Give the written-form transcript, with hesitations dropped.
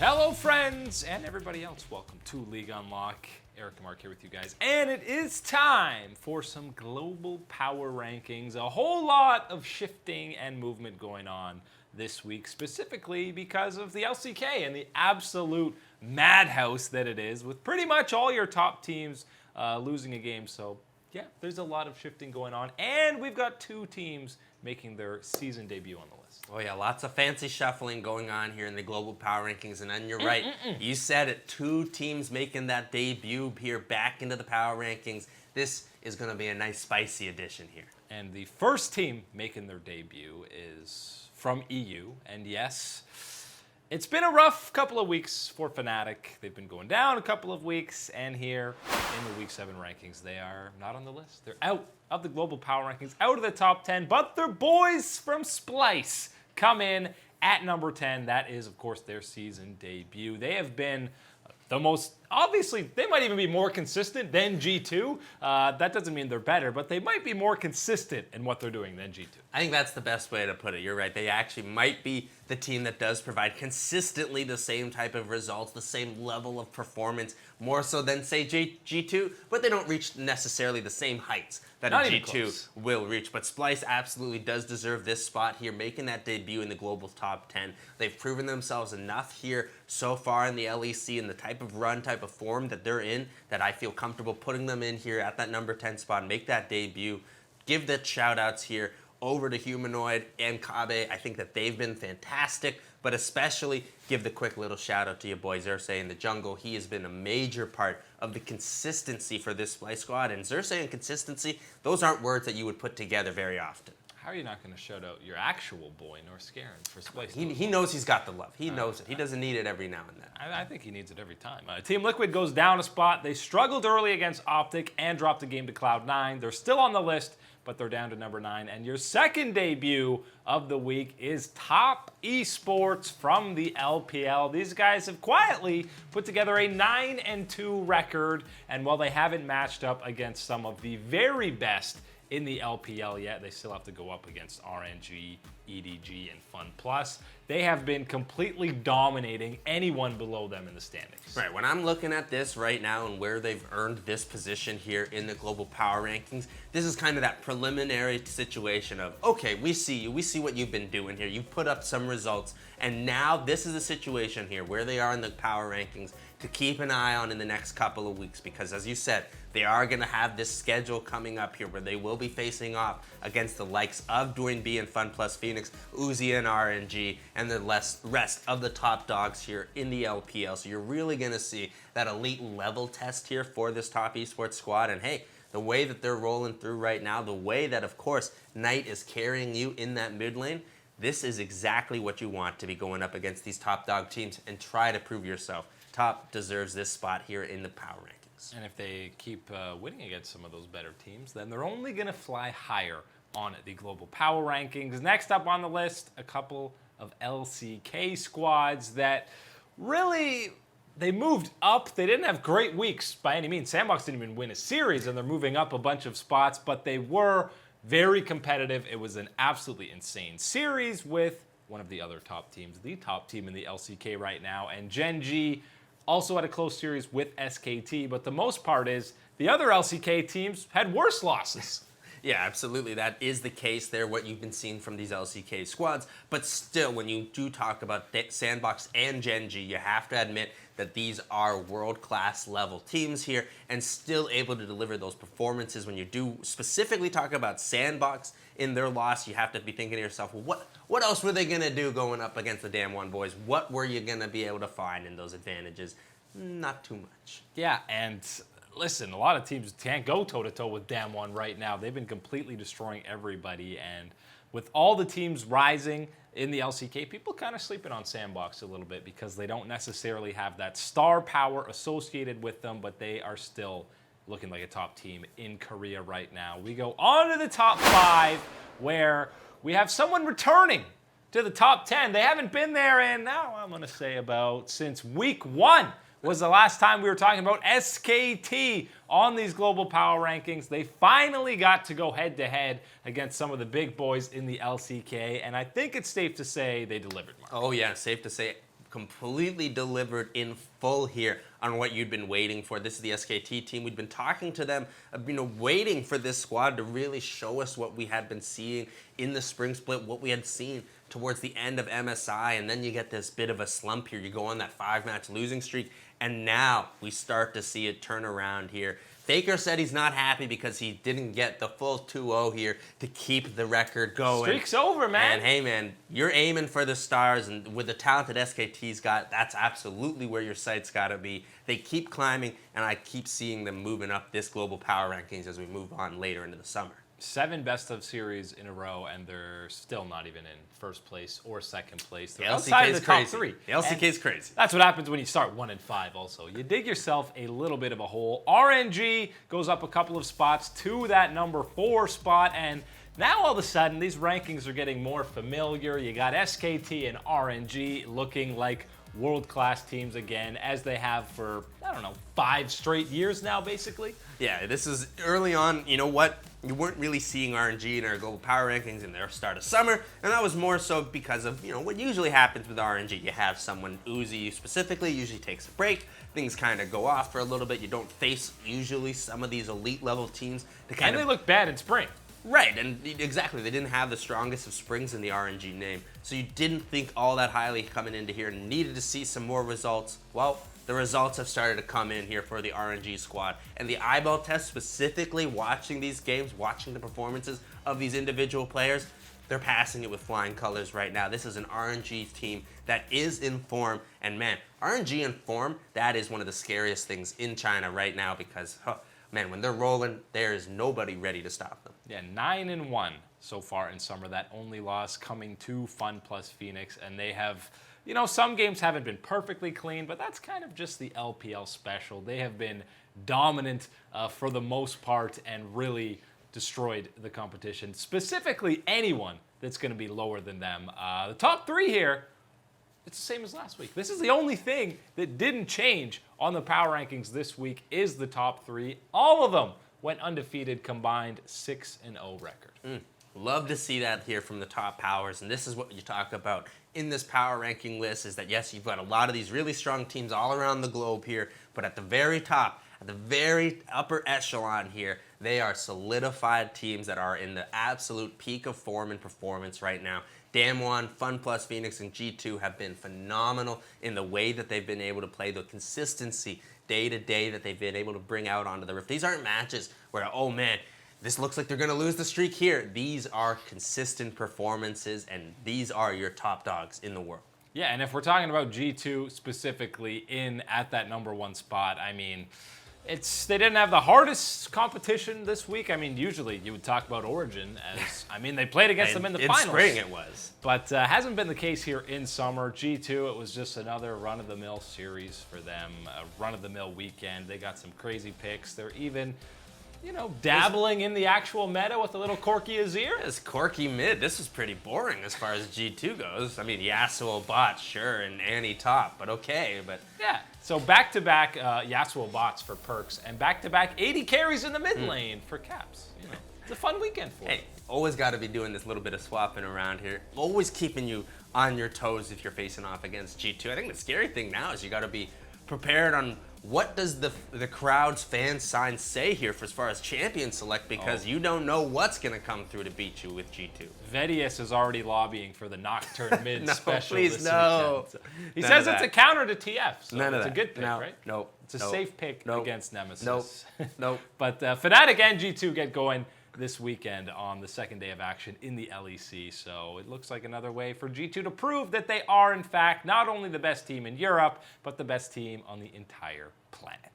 Hello, friends, and everybody else. Welcome to League Unlock. Eric and Mark here with you guys. And it is time for some global power rankings. A whole lot of shifting and movement going on this week, specifically because of the LCK and the absolute madhouse that it is, with pretty much all your top teams losing a game. So, yeah, there's a lot of shifting going on. And we've got two teams making their season debut on the list. Oh yeah, lots of fancy shuffling going on here in the global power rankings, and then you're right. You said it, two teams making that debut here back into the power rankings. This is going to be a nice spicy edition here. And the first team making their debut is from EU, and yes, it's been a rough couple of weeks for Fnatic. They've been going down a couple of weeks, and here in the Week 7 rankings, they are not on the list. They're out of the global power rankings, out of the top 10, but their boys from Splyce come in at number 10. That is, of course, their season debut. They have been the most, obviously, they might even be more consistent than G2. That doesn't mean they're better, but they might be more consistent in what they're doing than G2. I think that's the best way to put it. You're right. They actually might be the team that does provide consistently the same type of results, the same level of performance, more so than, say, G2, but they don't reach necessarily the same heights that a G2 will reach. But Splyce absolutely does deserve this spot here, making that debut in the global top 10. They've proven themselves enough here so far in the LEC and the type of run, type of form that they're in, that I feel comfortable putting them in here at that number 10 spot, make that debut. Give the shout outs here over to Humanoid and Kabe. I think that they've been fantastic, but especially give the quick little shout out to your boy Xerxes in the jungle. He has been a major part of the consistency for this Splyce squad, and Xerxes and consistency, those aren't words that you would put together very often. How are you not going to shout out your actual boy, Norskaran, for Splyce? He knows he's got the love. He knows it. He doesn't need it every now and then. I think he needs it every time. Team Liquid goes down a spot. They struggled early against Optic and dropped a game to Cloud9. They're still on the list, but they're down to number 9. And your second debut of the week is Top eSports from the LPL. These guys have quietly put together a 9-2 record, and while they haven't matched up against some of the very best in the LPL yet, they still have to go up against RNG, EDG, and FunPlus. They have been completely dominating anyone below them in the standings. Right, when I'm looking at this right now and where they've earned this position here in the global power rankings, this is kind of that preliminary situation of, okay, we see you, we see what you've been doing here, you've put up some results, and now this is a situation here where they are in the power rankings to keep an eye on in the next couple of weeks, because as you said, they are going to have this schedule coming up here where they will be facing off against the likes of Doing B and FunPlus Phoenix, Uzi and RNG, and the rest of the top dogs here in the LPL. So you're really going to see that elite level test here for this top esports squad. And hey, the way that they're rolling through right now, the way that, of course, Knight is carrying you in that mid lane, this is exactly what you want to be going up against these top dog teams and try to prove yourself. Top deserves this spot here in the power rankings. And if they keep winning against some of those better teams, then they're only going to fly higher on the global power rankings. Next up on the list, a couple of LCK squads that really, they moved up. They didn't have great weeks by any means. Sandbox didn't even win a series, and they're moving up a bunch of spots, but they were very competitive. It was an absolutely insane series with one of the other top teams, the top team in the LCK right now, and Gen G also had a close series with SKT, but the most part is the other LCK teams had worse losses. Yeah, absolutely. That is the case there, what you've been seeing from these LCK squads. But still, when you do talk about Sandbox and Gen G, you have to admit that these are world-class level teams here and still able to deliver those performances. When you do specifically talk about Sandbox in their loss, you have to be thinking to yourself, well, what else were they going to do going up against the Damn One boys? What were you going to be able to find in those advantages? Not too much. Yeah, and listen, a lot of teams can't go toe-to-toe with Damn One right now. They've been completely destroying everybody, and with all the teams rising in the LCK, people kind of sleeping on Sandbox a little bit because they don't necessarily have that star power associated with them, but they are still looking like a top team in Korea right now. We go on to the top 5, where we have someone returning to the top 10. They haven't been there in, now I'm going to say about since week 1 was the last time we were talking about SKT on these global power rankings. They finally got to go head-to-head against some of the big boys in the LCK, and I think it's safe to say they delivered, Mark. Oh, yeah, safe to say completely delivered in full here on what you'd been waiting for. This is the SKT team. We'd been talking to them, waiting for this squad to really show us what we had been seeing in the spring split, what we had seen towards the end of MSI, and then you get this bit of a slump here. You go on that 5-match losing streak, and now we start to see it turn around here. Faker said he's not happy because he didn't get the full 2-0 here to keep the record going. Streak's over, man. And hey, man, you're aiming for the stars, and with the talent that SKT's got, that's absolutely where your sights got to be. They keep climbing, and I keep seeing them moving up this global power rankings as we move on later into the summer. 7 best of series in a row, and they're still not even in first place or second place. They're The outside of LCK the top is crazy. 3. The LCK is crazy. That's what happens when you start 1-5 also. You dig yourself a little bit of a hole. RNG goes up a couple of spots to that number 4 spot, and now all of a sudden these rankings are getting more familiar. You got SKT and RNG looking like world-class teams again, as they have for, 5 straight years now, basically. Yeah, this is early on. You know what? You weren't really seeing RNG in our global power rankings in their start of summer, and that was more so because of, what usually happens with RNG. You have someone, Uzi specifically, usually takes a break. Things kind of go off for a little bit. You don't face usually some of these elite level teams to kind And of... they look bad in spring. Right, and exactly, they didn't have the strongest of springs in the RNG name, so you didn't think all that highly coming into here and needed to see some more results. Well, the results have started to come in here for the RNG squad, and the eyeball test, specifically watching these games, watching the performances of these individual players, they're passing it with flying colors right now. This is an RNG team that is in form, and man, RNG in form, that is one of the scariest things in China right now because, man, when they're rolling, there is nobody ready to stop them. Yeah, 9-1 so far in summer. That only loss coming to Fun plus Phoenix, and they have, some games haven't been perfectly clean, but that's kind of just the LPL special. They have been dominant for the most part and really destroyed the competition, specifically anyone that's going to be lower than them. The top 3 here, it's the same as last week. This is the only thing that didn't change on the power rankings this week is the top 3. All of them went undefeated, combined 6-0 record. Love to see that here from the top powers, and this is what you talk about in this power ranking list is that, yes, you've got a lot of these really strong teams all around the globe here, but at the very top, at the very upper echelon here, they are solidified teams that are in the absolute peak of form and performance right now. Damwon, Fun plus Phoenix, and G2 have been phenomenal in the way that they've been able to play, the consistency day to day that they've been able to bring out onto the Rift. These aren't matches where, oh man, this looks like they're going to lose the streak here. These are consistent performances, and these are your top dogs in the world. Yeah, and if we're talking about G2 specifically at that number 1 spot, they didn't have the hardest competition this week. Usually you would talk about Origin as, they played against them in the finals. In spring it was. But hasn't been the case here in summer. G2, it was just another run-of-the-mill series for them, a run-of-the-mill weekend. They got some crazy picks. They're even, dabbling in the actual meta with a little Corky Azir. It's Corky mid. This is pretty boring as far as G2 goes. Yasuo bot, sure, and Annie top, but okay. But yeah, so back-to-back Yasuo bots for Perks, and back-to-back 80 carries in the mid lane for Caps. It's a fun weekend for them. Hey, always got to be doing this little bit of swapping around here. Always keeping you on your toes if you're facing off against G2. I think the scary thing now is you got to be prepared on what does the crowd's fan sign say here for as far as champion select, because you don't know what's going to come through to beat you with G2. Vedius is already lobbying for the Nocturne mid No, special please, this no. weekend. He None says of it's that. a counter to TF, so None of it's a that. good pick, No, right? nope. It's a nope, safe pick nope, against Nemesis. Nope. But Fnatic and G2 get going this weekend on the second day of action in the LEC, so it looks like another way for G2 to prove that they are, in fact, not only the best team in Europe, but the best team on the entire planet.